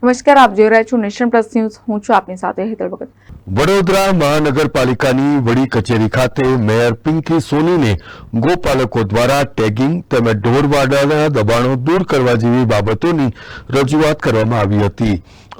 નમસ્કાર, આપ જોઈ રહ્યા છો નેશન પ્લસ ન્યૂઝ. હું છું આપની સાથે હેતલ ભગત. વડોદરા મહાનગરપાલિકાની વડી કચેરી ખાતે મેયર પિંકી સોનીને ગોપાલકો દ્વારા ટેગિંગ તેમજ ઢોરવાડાના દબાણો દૂર કરવા જેવી બાબતોની રજૂઆત કરવામાં આવી હતી.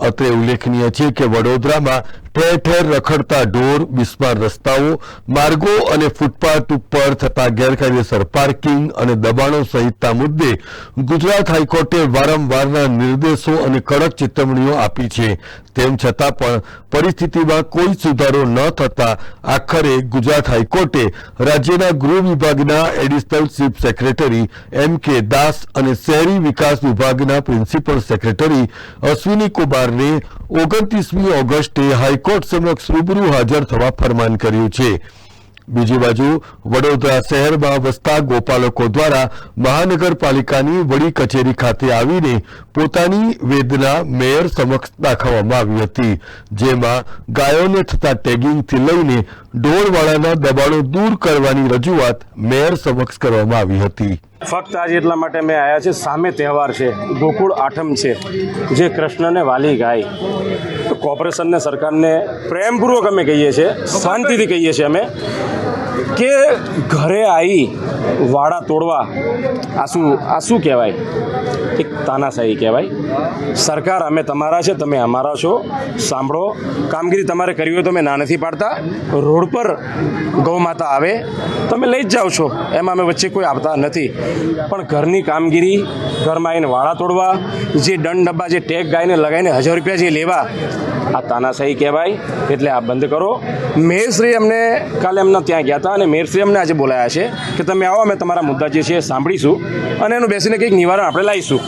અત્રે ઉલ્લેખનીય છે કે વડોદરામાં ઠેર ઠેર રખડતા ઢોર, બિસ્માર રસ્તાઓ, માર્ગો અને ફૂટપાથ ઉપર થતા ગેરકાયદેસર પાર્કિંગ અને દબાણો સહિતના મુદ્દે ગુજરાત હાઈકોર્ટે વારંવારના નિર્દેશો અને કડક ચેતવણીઓ આપી છે. તેમ છતાં પણ પરિસ્થિતિમાં કોઈ સુધારો ન થતા આખરે ગુજરાત હાઈકોર્ટે રાજ્યના ગૃહ વિભાગના એડિશનલ ચીફ સેક્રેટરી M.K. દાસ અને શહેરી વિકાસ વિભાગના પ્રિન્સિપલ સેક્રેટરી અશ્વિની કુમારને 29મી ઓગસ્ટે હાઈકોર્ટ સમક્ષ રૂબરૂ હાજર થવા ફરમાન કર્યું છે. બીજી બાજુ વડોદરા શહેરમાં વસતા ગોપાલકો દ્વારા મહાનગરપાલિકાની વડી કચેરી ખાતે આવીને પોતાની વેદના મેયર સમક્ષ દાખવવામાં આવી હતી, જેમાં ગાયોને થતા ટેગિંગથી લઈને ઢોરવાડાના દબાણો દૂર કરવાની રજૂઆત મેયર સમક્ષ કરવામાં આવી હતી. ફક્ત આજે એટલા માટે અમે આવ્યા છે, સામે તહેવાર છે, ગોકુળ આઠમ છે, જે કૃષ્ણને વાલી ગાય. તો કોર્પોરેશનને, સરકારને પ્રેમપૂર્વક અમે કહીએ છીએ, શાંતિથી કહીએ છીએ અમે કે ઘરે આવી વાડા તોડવા આ શું કહેવાય? એક તાનાશાહી કહેવાય. સરકાર અમે તમારા છે, તમે અમારા છો, સાંભળો. કામગીરી તમારે કરવી હોય તો અમે ના નથી પાડતા. રોડ પર ગૌ માતા આવે તમે લઈ જ જાઓ છો, એમાં અમે વચ્ચે કોઈ આવતા નથી. પણ ઘરની કામગીરી, ઘરમાં આવીને વાડા તોડવા, જે દંડ ડબ્બા, જે ટેગ ગાયને લગાવીને 1000 રૂપિયા જે લેવા, આ તાનાશાહી કહેવાય. એટલે આ બંધ કરો. મેયરશ્રી અમને કાલે એમના ત્યાં ગયા હતા અને મેયરશ્રી અમને આજે બોલાયા છે કે તમે આવો, અમે તમારા મુદ્દા જે છે સાંભળીશું અને એનું બેસીને કંઈક નિવારણ આપણે લાવીશું.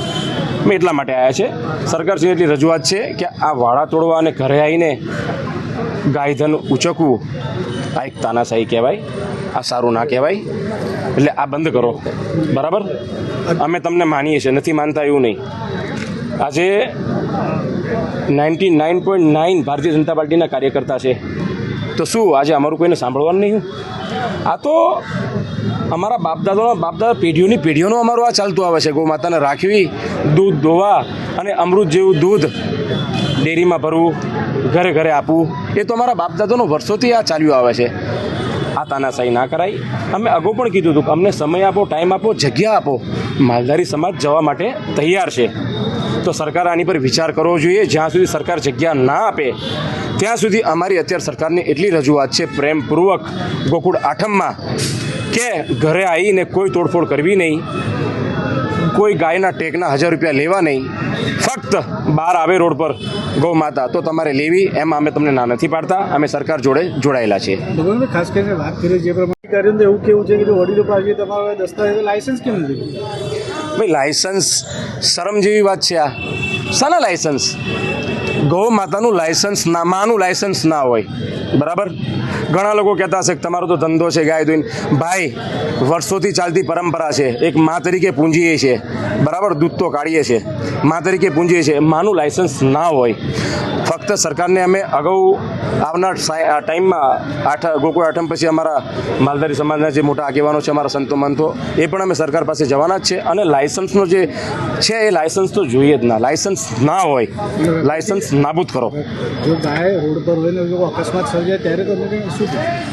મેં એટલા માટે આવ્યા છે. સરકારશ્રીની એટલી રજૂઆત છે કે આ વાડા તોડવા અને ઘરે આવીને ગાયધન ઉચકવું, આ એક તાનાશાહી કહેવાય. આ સારું ના કહેવાય. એટલે આ બંધ કરો, બરાબર? અમે તમને માનીએ છીએ, નથી માનતા એવું નહીં. આજે 99.9 ભારતીય જનતા પાર્ટીના કાર્યકર્તા છે, તો શું આજે અમારું કોઈને સાંભળવાનું નહીં? આ તો અમારા બાપદાદા પેઢીઓનું અમારું આ ચાલતું આવે છે. ગૌ માતાને રાખવી, દૂધ દોવા અને અમૃત જેવું દૂધ ડેરીમાં ભરવું, ઘરે ઘરે આપવું, એ તો અમારા બાપદાદાનો વર્ષોથી આ ચાલ્યું આવે છે. આ તાનાશાહી ના કરાય. અમે અગાઉ પણ કીધું હતું કે અમને સમય આપો, ટાઈમ આપો, જગ્યા આપો. માલધારી સમાજ જવા માટે તૈયાર છે. તો સરકાર આની પર વિચાર કરવો જોઈએ. જ્યાં સુધી સરકાર જગ્યા ના આપે ત્યાં સુધી અમારી અત્યારે સરકારની એટલી રજૂઆત છે પ્રેમપૂર્વક ગોકુળ આઠમમાં કે ઘરે આવીને કોઈ તોડફોડ કરવી નહીં, કોઈ ગાયના ટેગના 1000 રૂપિયા લેવા નહીં. ફક્ત બહાર આવે રોડ પર ગૌ માતા તો તમારે લેવી, એમાં અમે તમને ના નથી પાડતા. અમે સરકાર જોડે જોડાયેલા છીએ. ખાસ કરીને વાત કરીએ જે પ્રમાણે એવું કેવું છે કે વડીલો પાસે તમારા દસ્તાવેજ લાયસન્સ કેમ નથી? ભાઈ લાયસન્સ શરમ જેવી વાત છે. આ શાના લાયસન્સ? ગૌ માતાનું લાયસન્સ ના, માનું લાયસન્સ ના હોય, બરાબર? ઘણા લોકો કહેતા હશે કે તમારો તો ધંધો છે ગાય દોઈને. ભાઈ, વર્ષોથી ચાલતી પરંપરા છે. એક મા તરીકે પૂંજીએ છે, બરાબર? દૂધ તો કાઢીએ છીએ, મા તરીકે પૂંજીએ છીએ. માનું લાયસન્સ ના હોય. ફક્ત સરકારને અમે અગાઉ આવનાર ટાઈમમાં ગોકુળ આઠમ પછી અમારા માલધારી સમાજના જે મોટા આગેવાનો છે, અમારા સંતો મંતો, એ પણ અમે સરકાર પાસે જવાના જ છે. અને લાયસન્સનો જે છે એ લાયસન્સ તો જોઈએ જ ના. લાયસન્સ ના હોય, લાયસન્સ નાબૂદ કરો. જો ગાય રોડ પર હોય ને અકસ્માત સર્જાય ત્યારે તમે શું?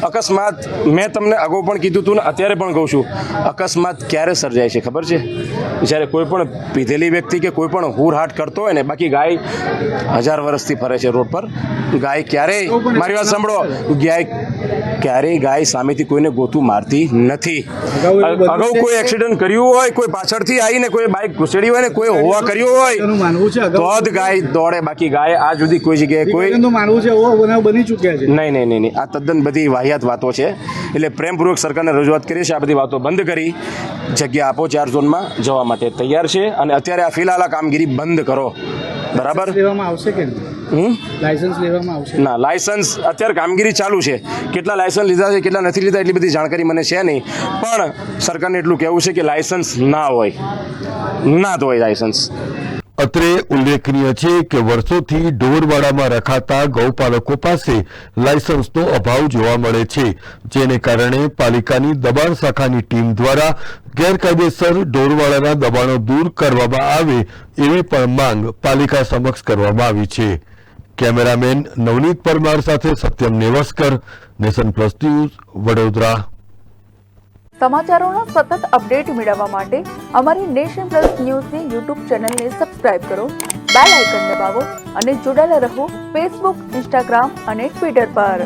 અકસ્માત મેં તમને અગાઉ પણ કીધું હતું ને અત્યારે પણ કહું છું, અકસ્માત ક્યારે સર્જાય છે ખબર છે? જ્યારે કોઈ પણ પીધેલી વ્યક્તિ કે કોઈ પણ હુરહાટ કરતો હોય ને. બાકી ગાય 1000 વર્ષથી ફરે છે રોડ પર. ગાય ક્યારેય, મારી વાત સાંભળો, ક્યારેય ગાય સામેથી કોઈને ગોતું મારતી નથી. અગાઉ કોઈ એક્સિડન્ટ કર્યું હોય, કોઈ પાછળથી આવીને કોઈ બાઇક ઘુસેડી હોય ને કોઈ હોવા કર્યું હોય તો જ ગાય દોડે. બાકી ગાય આજ સુધી કોઈ જગ્યાએ કોઈ માનવું છે બનાવ બની ચૂક્યા છે. નહીં. આ તદ્દન બધી વાહિયાત વાતો છે. એટલે પ્રેમપૂર્વક સરકારને રજૂઆત કરીએ છીએ, આ બધી વાતો બંધ કરી જગ્યા આપો. 4 ઝોનમાં જવા માટે તૈયાર છે. અને અત્યારે આ ફિલહાલ આ કામગીરી બંધ કરો, બરાબર? લેવામાં આવશે કે લાયસન્સ લેવામાં આવશે? ના, લાયસન્સ અત્યારે કામગીરી ચાલુ છે. કેટલા લાયસન્સ લીધા છે, કેટલા નથી લીધા, એટલી બધી જાણકારી મને છે નહીં. પણ સરકારને એટલું કહેવું છે કે લાયસન્સ ના હોય, ના તો હોય લાયસન્સ. અત્રે ઉલ્લેખનીય છે કે વર્ષોથી ઢોરવાડામાં રખાતા ગૌપાલકો પાસે લાયસન્સનો અભાવ જોવા મળે છે, જેને કારણે પાલિકાની દબાણ શાખાની ટીમ દ્વારા ગેરકાયદેસર ઢોરવાડાના દબાણો દૂર કરવામાં આવે એવી પણ માંગ પાલિકા સમક્ષ કરવામાં આવી છે. કેમેરામેન નવનીત પરમાર સાથે Satyam Nevaskar, nation plus news, Vadodara. સમાચારોના સતત અપડેટ મેળવવા માટે અમારી નેશન પ્લસ ન્યૂઝની યુટ્યુબ ચેનલને સબસ્ક્રાઇબ કરો, બેલ આઇકન દબાવો અને જોડાયેલા રહો ફેસબુક, ઇન્સ્ટાગ્રામ અને ટ્વિટર પર.